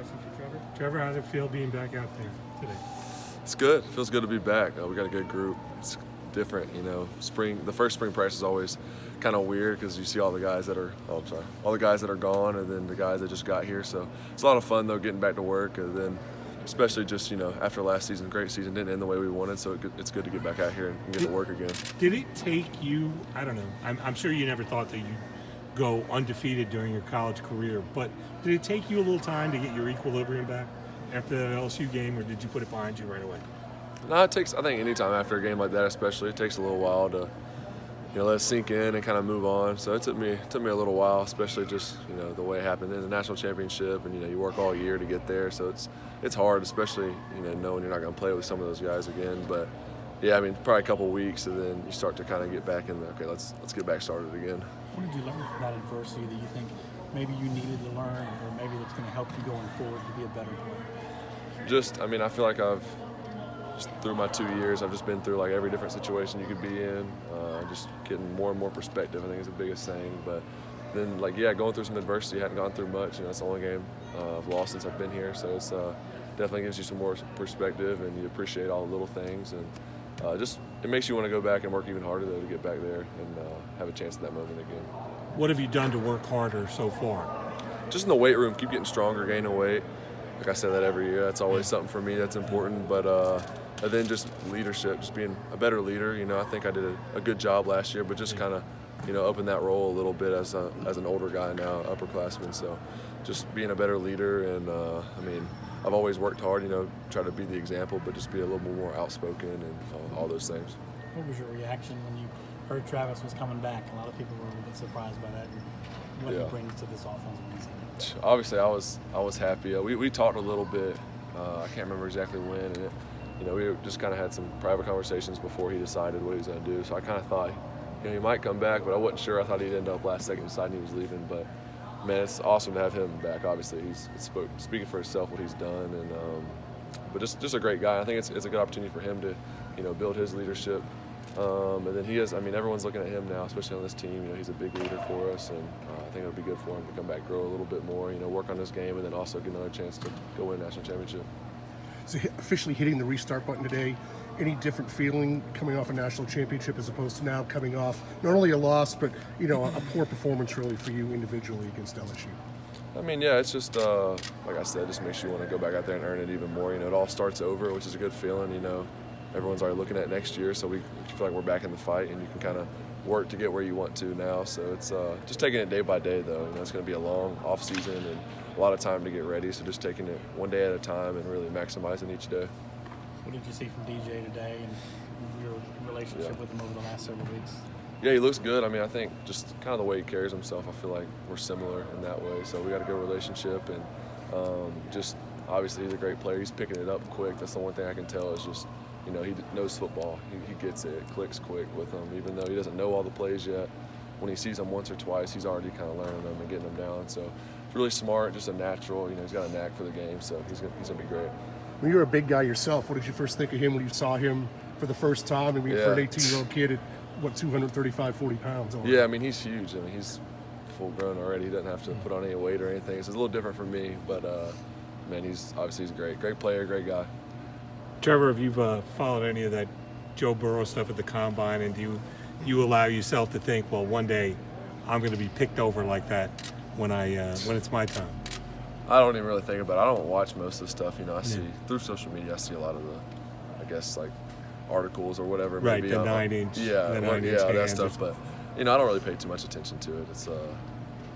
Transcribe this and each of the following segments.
question for Trevor. Trevor, how does it feel being back out there today? It's good. It feels good to be back. We got a good group. It's different, you know. The first spring practice is always kind of weird because you see all the guys that are gone, and then the guys that just got here. So it's a lot of fun though, getting back to work, and then especially just, you know, after last season, great season, didn't end the way we wanted, so it's good to get back out here and get to work again. Did it take you? I don't know. I'm sure you never thought that you'd go undefeated during your college career, but did it take you a little time to get your equilibrium back after the LSU game, or did you put it behind you right away? No, it takes, I think any time after a game like that especially, it takes a little while to, you know, let it sink in and kind of move on. So it took me a little while, especially just, you know, the way it happened in the national championship, and, you know, you work all year to get there. So it's hard, especially, you know, knowing you're not going to play with some of those guys again. But yeah, I mean, probably a couple of weeks, and then you start to kind of get back in there. Okay, let's get back started again. What did you learn from that adversity that you think maybe you needed to learn, or maybe that's going to help you going forward to be a better player? Just, I mean, I feel like through my 2 years, I've just been through like every different situation you could be in. Just getting more and more perspective, I think, is the biggest thing. But then, like, yeah, going through some adversity, hadn't gone through much. You know, it's the only game I've lost since I've been here. So it's definitely gives you some more perspective, and you appreciate all the little things. And just it makes you want to go back and work even harder though to get back there and have a chance at that moment again. What have you done to work harder so far? Just in the weight room, keep getting stronger, gaining weight. Like I say that every year. That's always something for me that's important. But and then just leadership, just being a better leader. You know, I think I did a good job last year, but just kind of, you know, open that role a little bit as an older guy now, upperclassman. So just being a better leader. And I mean, I've always worked hard, you know, try to be the example, but just be a little bit more outspoken and all those things. What was your reaction when you heard Travis was coming back? A lot of people were a little bit surprised by that. And what he brings to this offense when he's here. Obviously, I was happy. We talked a little bit. I can't remember exactly when, and you know, we just kind of had some private conversations before he decided what he was going to do. So I kind of thought, you know, he might come back, but I wasn't sure. I thought he'd end up last second deciding he was leaving. But man, it's awesome to have him back. Obviously, he's speaking for himself what he's done, and but just a great guy. I think it's a good opportunity for him to, you know, build his leadership. And then he is. I mean, everyone's looking at him now, especially on this team. You know, he's a big leader for us, and I think it'll be good for him to come back, grow a little bit more. You know, work on his game, and then also get another chance to go win a national championship. So officially hitting the restart button today, any different feeling coming off a national championship as opposed to now coming off not only a loss, but, you know, a poor performance really for you individually against LSU? I mean, yeah, it's just, like I said, just makes you want to go back out there and earn it even more. You know, it all starts over, which is a good feeling. You know, everyone's already looking at next year, so we feel like we're back in the fight, and you can kind of work to get where you want to now. So it's just taking it day by day, though. You know, it's going to be a long off season and a lot of time to get ready. So just taking it one day at a time and really maximizing each day. What did you see from DJ today and your relationship with him over the last several weeks? Yeah, he looks good. I mean, I think just kind of the way he carries himself, I feel like we're similar in that way. So we got a good relationship, and just obviously he's a great player. He's picking it up quick. That's the one thing I can tell is just, you know, he knows football. He gets it. It clicks quick with him. Even though he doesn't know all the plays yet, when he sees them once or twice, he's already kind of learning them and getting them down. So it's really smart, just a natural. You know, he's got a knack for the game, so he's gonna be great. When you're a big guy yourself, what did you first think of him when you saw him for the first time? I mean, for an 18-year-old kid at, 235, 40 pounds? Yeah, I mean, he's huge. I mean, he's full grown already. He doesn't have to put on any weight or anything. So it's a little different for me, but man, he's a great player, great guy. Trevor, have you followed any of that Joe Burrow stuff at the Combine, and do you allow yourself to think, well, one day I'm going to be picked over like that when it's my time? I don't even really think about it. I don't watch most of the stuff. You know, I see through social media. I see a lot of the, I guess, like articles or whatever. Right, maybe, the 9-inch. Yeah, that stuff. But you know, I don't really pay too much attention to it.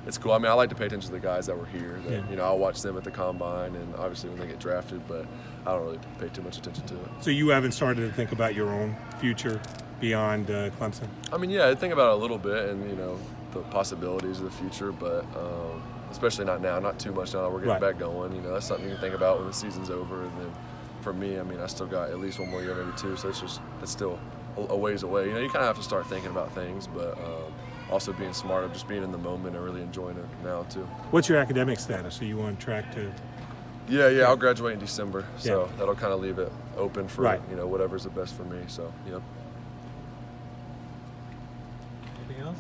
It's cool. I mean, I like to pay attention to the guys that were here. You know, I'll watch them at the Combine and obviously when they get drafted, but I don't really pay too much attention to it. So you haven't started to think about your own future beyond Clemson? I mean, yeah, I think about it a little bit, and you know, the possibilities of the future, but especially not now, not too much now that we're getting back going. You know, that's something you can think about when the season's over. And then for me, I mean, I still got at least one more year, maybe two, so it's still a ways away. You know, you kind of have to start thinking about things, but also being smart of just being in the moment and really enjoying it now too. What's your academic status? Are you on track to? Yeah, I'll graduate in December, so that'll kind of leave it open for you know, whatever's the best for me. So, yep. Anything else?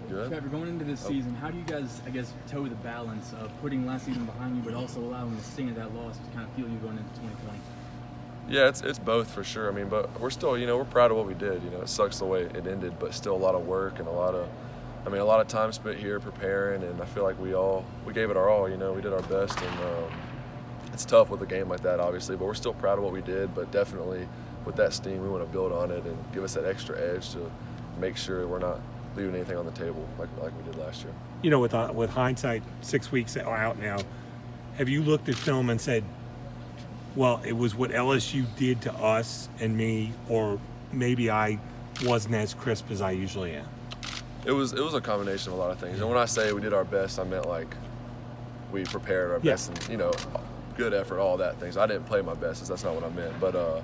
Good. Trevor, going into this season, how do you guys, I guess, toe the balance of putting last season behind you, but also allowing the sting of that loss to kind of fuel you going into 2020? Yeah, it's both for sure. I mean, but we're still, we're proud of what we did. It sucks the way it ended, but still a lot of work and a lot of time spent here preparing, and I feel like we gave it our all. We did our best, and it's tough with a game like that, obviously, but we're still proud of what we did. But definitely, with that steam, we want to build on it and give us that extra edge to make sure we're not leaving anything on the table like we did last year. With hindsight, 6 weeks out now, have you looked at film and said, well, it was what LSU did to us and me, or maybe I wasn't as crisp as I usually am? It was a combination of a lot of things. And when I say we did our best, I meant like we prepared our best and, good effort, all that things. I didn't play my best, that's not what I meant. But,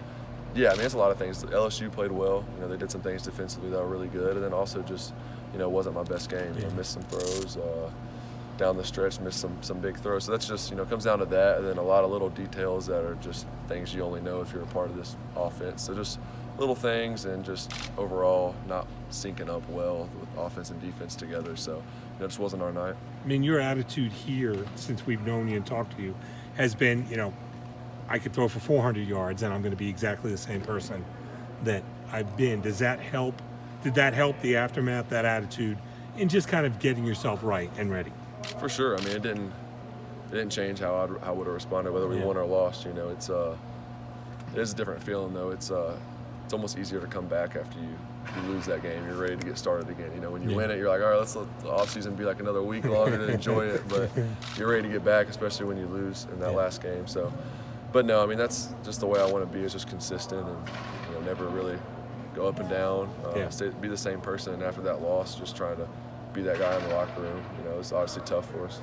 yeah, I mean, it's a lot of things. LSU played well. They did some things defensively that were really good. And then also just, it wasn't my best game. Missed some throws. Down the stretch, missed some big throws. So that's just, comes down to that, and then a lot of little details that are just things you only know if you're a part of this offense. So just little things, and just overall not syncing up well with offense and defense together. So it just wasn't our night. I mean, your attitude here, since we've known you and talked to you, has been, I could throw for 400 yards and I'm going to be exactly the same person that I've been. Does that help? Did that help the aftermath, that attitude, in just kind of getting yourself right and ready? For sure. I mean, it didn't change how I would have responded whether we won or lost. It is a different feeling though. It's almost easier to come back after you lose that game. You're ready to get started again. When you win it, you're like, all right, let's let the off season be like another week longer to enjoy it. But you're ready to get back, especially when you lose in that last game. So, but no, I mean, that's just the way I want to be, is just consistent and never really go up and down. Be the same person. And after that loss, just trying to be that guy in the locker room. It's obviously tough for us.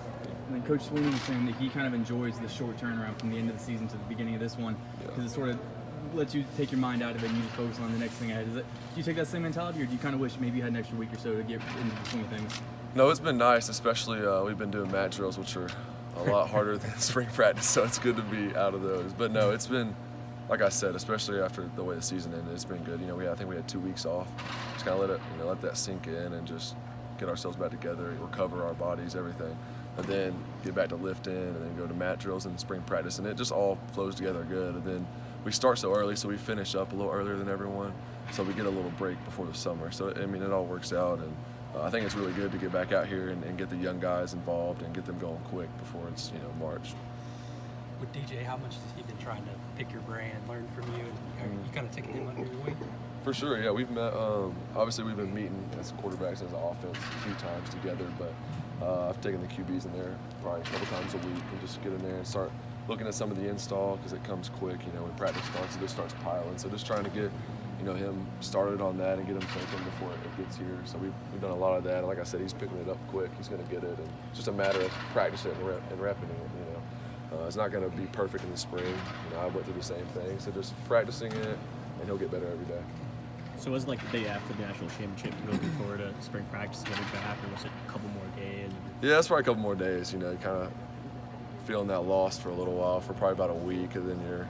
And then Coach Sweeney was saying that he kind of enjoys the short turnaround from the end of the season to the beginning of this one, because it sort of lets you take your mind out of it and you just focus on the next thing ahead. Do you take that same mentality, or do you kind of wish maybe you had an extra week or so to get into the swing of things? No, it's been nice, especially we've been doing mat drills, which are a lot harder than spring practice, so it's good to be out of those. But no, it's been, like I said, especially after the way the season ended, it's been good. I think we had 2 weeks off. Just kind of let that sink in and just get ourselves back together, recover our bodies, everything, and then get back to lifting, and then go to mat drills and spring practice, and it just all flows together good. And then we start so early, so we finish up a little earlier than everyone, so we get a little break before the summer. So I mean, it all works out, and I think it's really good to get back out here and get the young guys involved and get them going quick before it's March. With DJ, how much has he been trying to pick your brain, learn from you, and you kind of taking him under your wing? For sure, yeah. We've met. Obviously, we've been meeting as quarterbacks and as offense a few times together, but I've taken the QBs in there probably a couple times a week and just get in there and start looking at some of the install, because it comes quick. When practice starts, it just starts piling. So just trying to get him started on that and get him thinking before it gets here. So we've done a lot of that. And like I said, he's picking it up quick. He's going to get it, and it's just a matter of practicing and repping it. It's not going to be perfect in the spring. I went through the same thing. So just practicing it, and he'll get better every day. So was it like the day after the national championship, you're looking forward to spring practice getting back, or was it a couple more days? Yeah, it's probably a couple more days. Kind of feeling that loss for a little while, for probably about a week, and then you're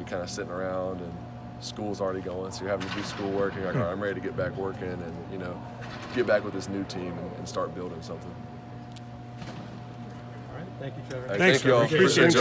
kind of sitting around, and school's already going, so you're having to do schoolwork, and you're like, all right, I'm ready to get back working, and get back with this new team and start building something. All right, thank you, Trevor. Thank you all. Appreciate it.